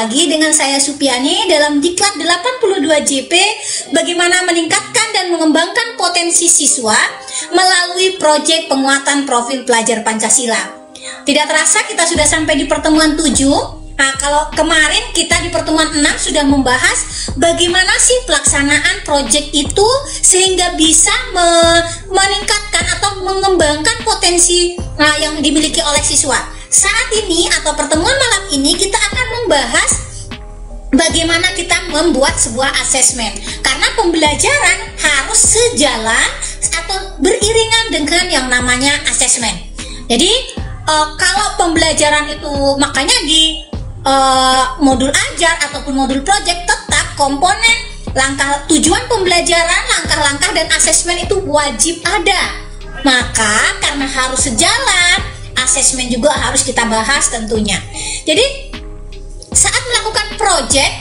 lagi dengan saya Supiani dalam Diklat 82 JP, bagaimana meningkatkan dan mengembangkan potensi siswa melalui proyek penguatan profil pelajar Pancasila. Tidak terasa kita sudah sampai di pertemuan 7. Nah, kalau kemarin kita di pertemuan 6 sudah membahas bagaimana sih pelaksanaan proyek itu sehingga bisa meningkatkan atau mengembangkan potensi yang dimiliki oleh siswa. Saat ini atau pertemuan malam ini kita akan membahas bagaimana kita membuat sebuah asesmen, karena pembelajaran harus sejalan atau beriringan dengan yang namanya asesmen. Jadi kalau pembelajaran itu, makanya di modul ajar ataupun modul proyek tetap komponen langkah tujuan pembelajaran, langkah-langkah dan asesmen itu wajib ada. Maka karena harus sejalan, asesmen juga harus kita bahas tentunya. Jadi saat melakukan proyek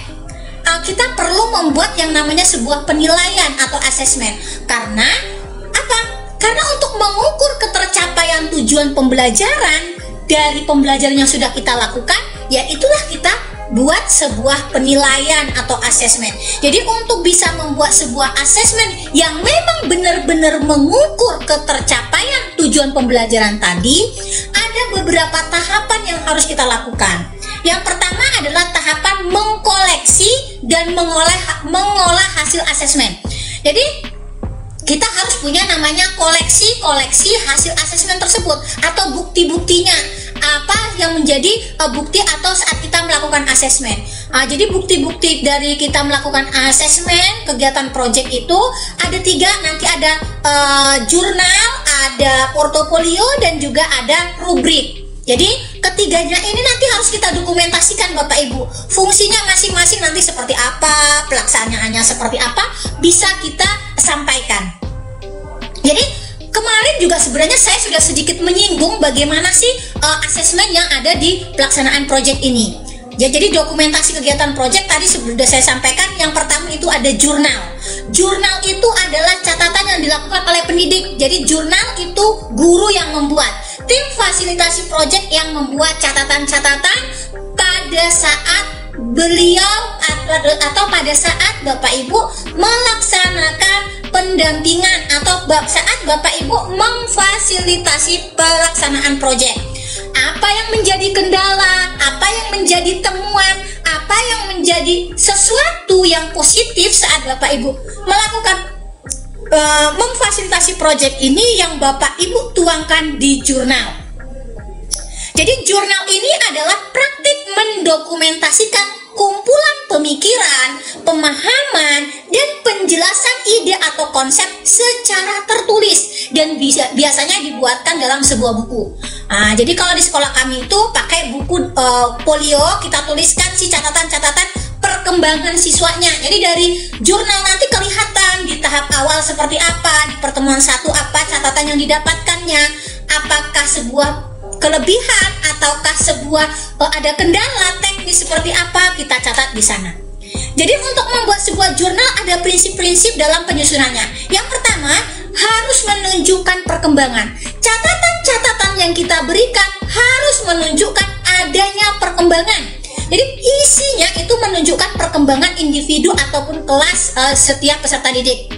kita perlu membuat yang namanya sebuah penilaian atau asesmen. Karena apa? Karena untuk mengukur ketercapaian tujuan pembelajaran dari pembelajaran yang sudah kita lakukan, ya itulah kita buat sebuah penilaian atau asesmen. Jadi untuk bisa membuat sebuah asesmen yang memang benar-benar mengukur ketercapaian tujuan pembelajaran tadi, ada beberapa tahapan yang harus kita lakukan. Yang pertama adalah tahapan mengkoleksi dan mengolah hasil asesmen. Jadi kita harus punya namanya koleksi hasil asesmen tersebut atau bukti-buktinya. Apa yang menjadi bukti atau saat kita melakukan asesmen. Jadi bukti-bukti dari kita melakukan asesmen kegiatan proyek itu ada 3. Nanti ada jurnal, ada portofolio, dan juga ada rubrik. Jadi ketiganya ini nanti harus kita dokumentasikan Bapak Ibu. Fungsinya masing-masing nanti seperti apa, pelaksanaannya seperti apa, bisa kita sampaikan. Jadi kemarin juga sebenarnya saya sudah sedikit menyinggung bagaimana sih asesmen yang ada di pelaksanaan proyek ini. Ya, jadi dokumentasi kegiatan proyek tadi sudah saya sampaikan. Yang pertama itu ada jurnal. Jurnal itu adalah catatan yang dilakukan oleh pendidik. Jadi jurnal itu guru yang membuat. Tim fasilitasi proyek yang membuat catatan-catatan pada saat beliau atau pada saat Bapak Ibu melaksanakan pendampingan atau saat Bapak Ibu memfasilitasi pelaksanaan proyek. Apa yang menjadi kendala, apa yang menjadi temuan, apa yang menjadi sesuatu yang positif saat Bapak Ibu melakukan memfasilitasi proyek ini yang Bapak Ibu tuangkan di jurnal. Jadi jurnal ini adalah praktik mendokumentasikan kumpulan pemikiran, pemahaman, dan penjelasan ide atau konsep secara tertulis dan biasanya dibuatkan dalam sebuah buku. Jadi kalau di sekolah kami itu pakai buku folio, kita tuliskan si catatan-catatan perkembangan siswanya. Jadi dari jurnal nanti kelihatan di tahap awal seperti apa, di pertemuan 1 apa catatan yang didapatkannya, apakah sebuah kelebihan ataukah sebuah ada kendala teknis seperti apa, kita catat di sana. Jadi untuk membuat sebuah jurnal ada prinsip-prinsip dalam penyusunannya. Yang pertama, harus menunjukkan perkembangan. Catatan-catatan yang kita berikan harus menunjukkan adanya perkembangan. Jadi isinya itu menunjukkan perkembangan individu ataupun kelas setiap peserta didik.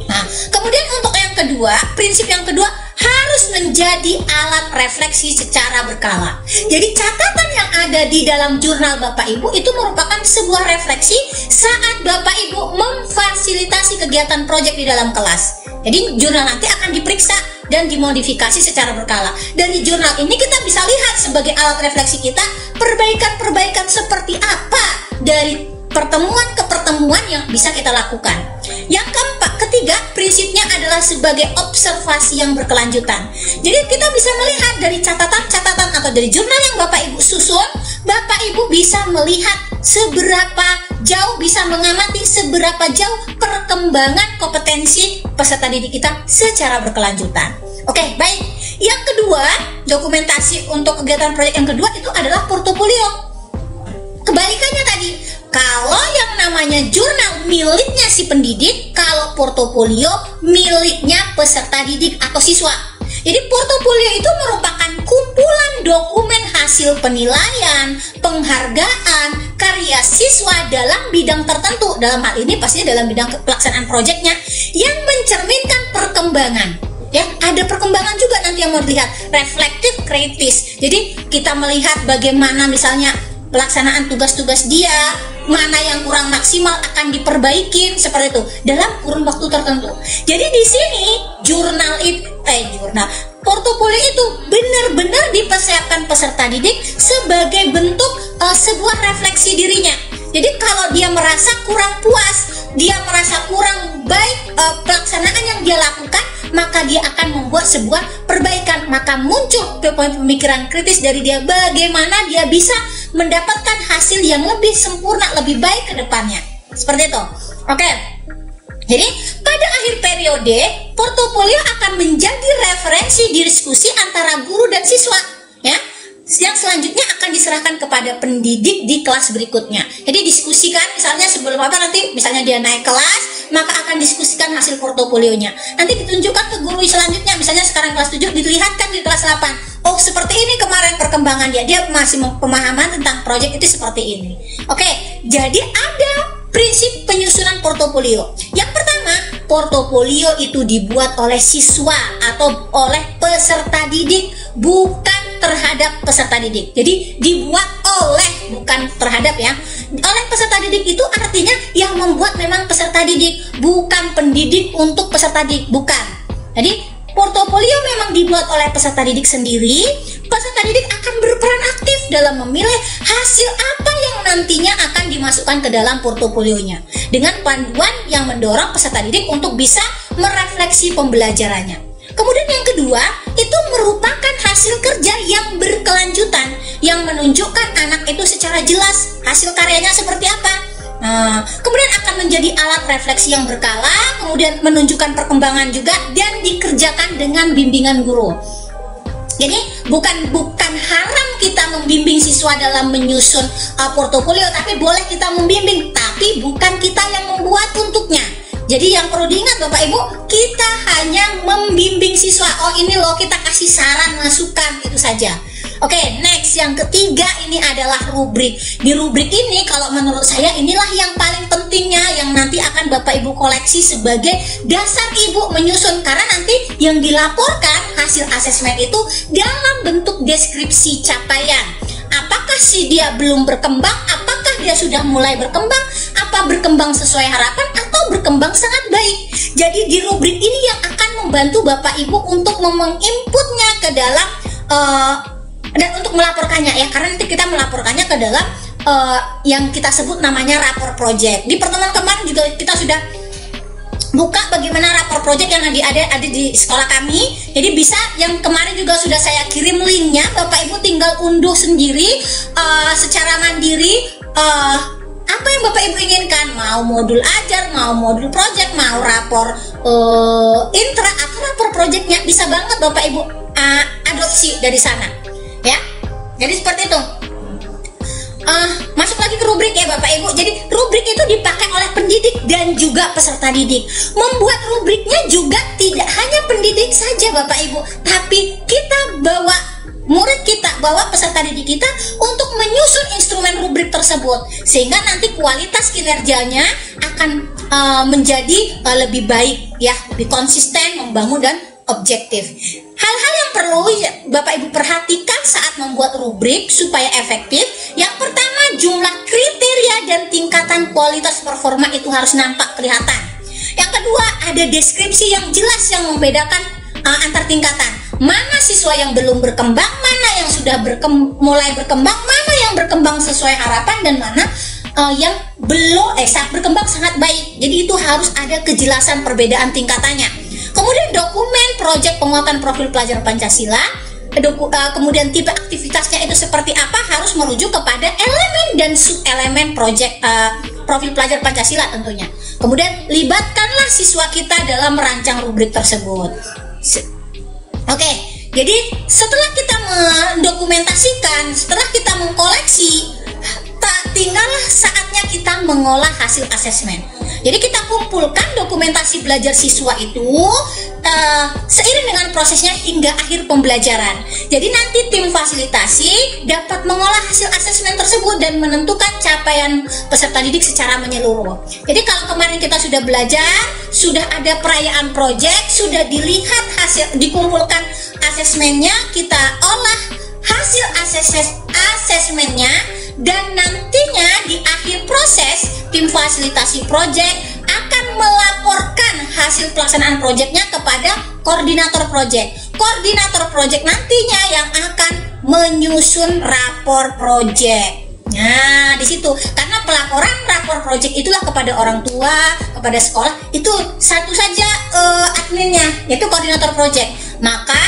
Nah, kemudian untuk yang kedua, prinsip yang kedua harus menjadi alat refleksi secara berkala. Jadi catatan yang ada di dalam jurnal Bapak Ibu itu merupakan sebuah refleksi saat Bapak Ibu memfasilitasi kegiatan proyek di dalam kelas. Jadi jurnal nanti akan diperiksa dan dimodifikasi secara berkala. Dari jurnal ini kita bisa lihat sebagai alat refleksi kita perbaikan-perbaikan seperti apa dari pertemuan ke pertemuan yang bisa kita lakukan. Yang ketiga, prinsipnya adalah sebagai observasi yang berkelanjutan. Jadi kita bisa melihat dari catatan-catatan atau dari jurnal yang Bapak Ibu susun, Bapak Ibu bisa melihat seberapa jauh, bisa mengamati seberapa jauh perkembangan kompetensi peserta didik kita secara berkelanjutan. Oke, baik. Yang kedua, dokumentasi untuk kegiatan proyek yang kedua itu adalah portofolio. Kebalikannya tadi, kalau yang namanya jurnal miliknya si pendidik, kalau portofolio miliknya peserta didik atau siswa. Jadi portofolio itu merupakan kumpulan dokumen hasil penilaian, penghargaan, karya siswa dalam bidang tertentu, dalam hal ini pastinya dalam bidang pelaksanaan proyeknya, yang mencerminkan perkembangan. Ya, ada perkembangan juga nanti yang mau dilihat, reflektif kritis. Jadi kita melihat bagaimana misalnya pelaksanaan tugas-tugas dia, mana yang kurang maksimal akan diperbaiki seperti itu dalam kurun waktu tertentu. Jadi di sini jurnal portofolio itu benar-benar dipersiapkan peserta didik sebagai bentuk sebuah refleksi dirinya. Jadi kalau dia merasa kurang puas, dia merasa kurang baik pelaksanaan yang dia lakukan, maka dia akan membuat sebuah perbaikan. Maka muncul pemikiran kritis dari dia, bagaimana dia bisa mendapatkan hasil yang lebih sempurna, lebih baik ke depannya. Seperti itu. Oke. Jadi pada akhir periode, portofolio akan menjadi referensi diskusi antara guru dan siswa, ya. Yang selanjutnya akan diserahkan kepada pendidik di kelas berikutnya. Jadi diskusikan, misalnya sebelum nanti misalnya dia naik kelas, maka akan diskusikan hasil portofolionya. Nanti ditunjukkan ke guru selanjutnya, misalnya sekarang kelas 7, dilihatkan di kelas 8. Oh, seperti ini kemarin perkembangan dia masih pemahaman tentang proyek itu seperti ini. Oke, jadi ada prinsip penyusunan portofolio. Yang pertama, portofolio itu dibuat oleh siswa atau oleh peserta didik, bukan terhadap peserta didik. Jadi dibuat oleh, bukan terhadap, ya. Oleh peserta didik itu artinya yang membuat memang peserta didik, bukan pendidik untuk peserta didik, bukan. Jadi portofolio memang dibuat oleh peserta didik sendiri. Peserta didik akan berperan aktif dalam memilih hasil apa yang nantinya akan dimasukkan ke dalam portofolionya, dengan panduan yang mendorong peserta didik untuk bisa merefleksi pembelajarannya. Kemudian yang kedua, itu merupakan hasil kerja yang berkelanjutan, yang menunjukkan anak itu secara jelas hasil karyanya seperti apa. Kemudian akan menjadi alat refleksi yang berkala, kemudian menunjukkan perkembangan juga, dan dikerjakan dengan bimbingan guru. Jadi bukan haram kita membimbing siswa dalam menyusun portofolio, tapi boleh kita membimbing, tapi bukan kita yang membuat untuknya. Jadi yang perlu diingat Bapak Ibu, kita hanya membimbing siswa. Oh, ini loh, kita kasih saran, masukan, itu saja. Oke, next, yang ketiga ini adalah rubrik. Di rubrik ini kalau menurut saya inilah yang paling pentingnya, yang nanti akan Bapak Ibu koleksi sebagai dasar Ibu menyusun. Karena nanti yang dilaporkan hasil asesmen itu dalam bentuk deskripsi capaian. Apakah si dia belum berkembang, apakah dia sudah mulai berkembang, apa berkembang sesuai harapan, atau berkembang sangat baik. Jadi di rubrik ini yang akan membantu Bapak Ibu untuk menginputnya ke dalam dan untuk melaporkannya, ya, karena nanti kita melaporkannya ke dalam yang kita sebut namanya rapor project. Di pertemuan kemarin juga kita sudah buka bagaimana rapor project yang ada di sekolah kami. Jadi bisa, yang kemarin juga sudah saya kirim linknya, Bapak Ibu tinggal unduh sendiri secara mandiri apa yang Bapak Ibu inginkan, mau modul ajar, mau modul project, mau rapor intra atau rapor projectnya, bisa banget Bapak Ibu adopsi dari sana, ya. Jadi seperti itu. Masuk lagi ke rubrik, ya Bapak Ibu. Jadi rubrik itu dipakai oleh pendidik dan juga peserta didik. Membuat rubriknya juga tidak hanya pendidik saja Bapak Ibu, tapi kita bawa murid kita, bawa peserta didik kita untuk menyusun instrumen rubrik tersebut, sehingga nanti kualitas kinerjanya akan menjadi lebih baik, ya, lebih konsisten, membangun, dan objektif. Hal-hal yang perlu Bapak Ibu perhatikan saat membuat rubrik supaya efektif. Yang pertama, jumlah kriteria dan tingkatan kualitas performa itu harus nampak kelihatan. Yang kedua, ada deskripsi yang jelas yang membedakan antar tingkatan. Mana siswa yang belum berkembang, mana yang sudah mulai berkembang, mana yang berkembang sesuai harapan, dan mana yang belum berkembang sangat baik. Jadi itu harus ada kejelasan perbedaan tingkatannya. Kemudian dokumen proyek penguatan profil pelajar Pancasila, kemudian tipe aktivitasnya itu seperti apa, harus merujuk kepada elemen dan sub-elemen proyek profil pelajar Pancasila tentunya. Kemudian libatkanlah siswa kita dalam merancang rubrik tersebut. Oke, jadi setelah kita mendokumentasikan, setelah kita mengkoleksi, tinggallah saatnya kita mengolah hasil asesmen. Jadi kita kumpulkan dokumentasi belajar siswa itu seiring dengan prosesnya hingga akhir pembelajaran. Jadi nanti tim fasilitasi dapat mengolah hasil asesmen tersebut dan menentukan capaian peserta didik secara menyeluruh. Jadi kalau kemarin kita sudah belajar, sudah ada perayaan proyek, sudah dilihat hasil, dikumpulkan asesmennya, kita olah hasil asesmennya, dan nantinya di akhir proses tim fasilitasi proyek akan melaporkan hasil pelaksanaan proyeknya kepada koordinator proyek. Koordinator proyek nantinya yang akan menyusun rapor proyek. Nah, di situ karena pelaporan rapor proyek itulah kepada orang tua, kepada sekolah, itu satu saja adminnya, yaitu koordinator proyek. Maka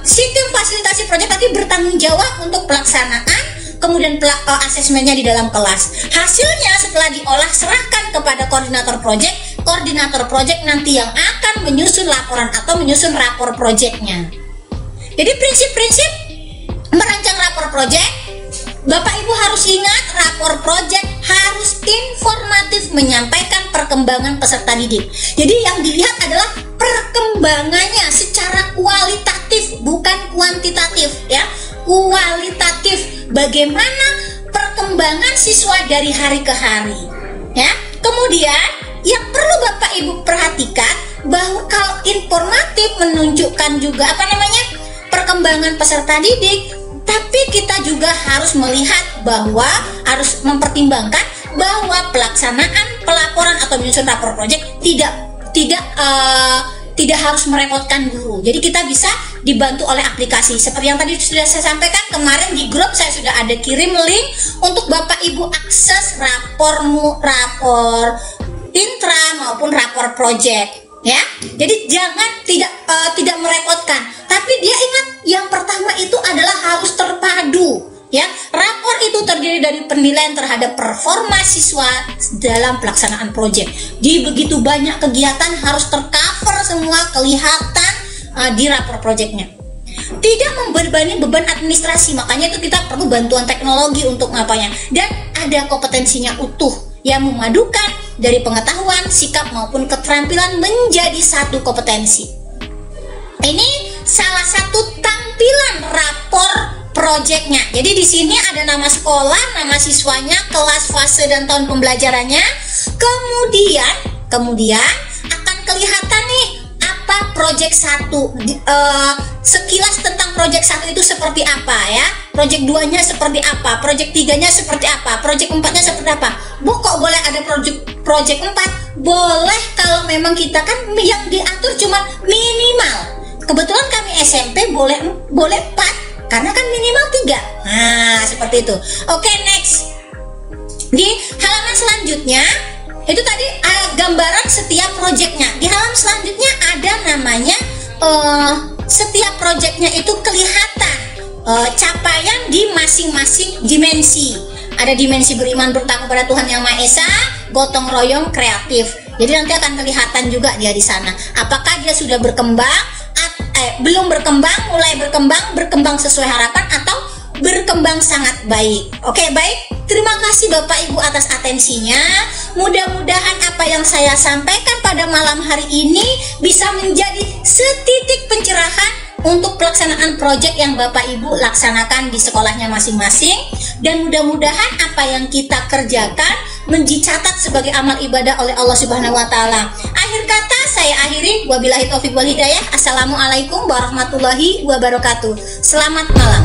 si tim fasilitasi proyek tadi bertanggung jawab untuk pelaksanaan kemudian asesmennya di dalam kelas. Hasilnya setelah diolah serahkan kepada koordinator proyek. Koordinator proyek nanti yang akan menyusun laporan atau menyusun rapor proyeknya. Jadi prinsip-prinsip merancang rapor proyek, Bapak Ibu harus ingat, rapor proyek harus informatif, menyampaikan perkembangan peserta didik. Jadi yang dilihat adalah perkembangannya secara kualitatif, bukan kuantitatif, ya. Kualitatif, bagaimana perkembangan siswa dari hari ke hari, ya. Kemudian yang perlu Bapak Ibu perhatikan bahwa kalau informatif menunjukkan juga perkembangan peserta didik, tapi kita juga harus melihat bahwa harus mempertimbangkan bahwa pelaksanaan pelaporan atau menyusun rapor proyek tidak harus merepotkan guru. Jadi kita bisa dibantu oleh aplikasi. Seperti yang tadi sudah saya sampaikan kemarin di grup, saya sudah ada kirim link untuk Bapak Ibu akses rapor intra maupun rapor proyek, ya. Jadi jangan tidak merepotkan. Tapi dia ingat yang pertama itu adalah harus terpadu, ya. Rapor itu terdiri dari penilaian terhadap performa siswa dalam pelaksanaan proyek. Di begitu banyak kegiatan harus tercover semua, kelihatan di rapor proyeknya. Tidak membebani beban administrasi, makanya itu kita perlu bantuan teknologi untuk ngapanya. Dan ada kompetensinya utuh yang memadukan dari pengetahuan, sikap maupun keterampilan menjadi satu kompetensi. Ini salah satu tampilan rapor proyeknya. Jadi di sini ada nama sekolah, nama siswanya, kelas, fase dan tahun pembelajarannya. Kemudian akan kelihatan nih apa proyek 1. Sekilas tentang proyek 1 itu seperti apa, ya. Proyek 2-nya seperti apa, proyek 3-nya seperti apa, proyek 4-nya seperti apa. Kok boleh ada proyek 4? Boleh kalau memang kita kan yang diatur cuma minimal. Kebetulan kami SMP boleh 4 karena kan minimal 3. Nah, seperti itu. Oke, next. Di halaman selanjutnya itu tadi gambaran setiap proyeknya. Di halaman selanjutnya ada namanya setiap proyeknya itu kelihatan capaian di masing-masing dimensi. Ada dimensi beriman, bertakwa pada Tuhan Yang Maha Esa, gotong royong, kreatif. Jadi nanti akan kelihatan juga dia di sana. Apakah dia sudah berkembang, belum berkembang, mulai berkembang sesuai harapan, atau berkembang sangat baik. Oke, baik. Terima kasih Bapak Ibu atas atensinya. Mudah-mudahan apa yang saya sampaikan pada malam hari ini bisa menjadi setitik pencerahan untuk pelaksanaan proyek yang Bapak Ibu laksanakan di sekolahnya masing-masing. Dan mudah-mudahan apa yang kita kerjakan dicatat sebagai amal ibadah oleh Allah Subhanahu wa Ta'ala. Akhir kata saya akhiri, wabillahi taufiq wal hidayah. Assalamualaikum warahmatullahi wabarakatuh. Selamat malam.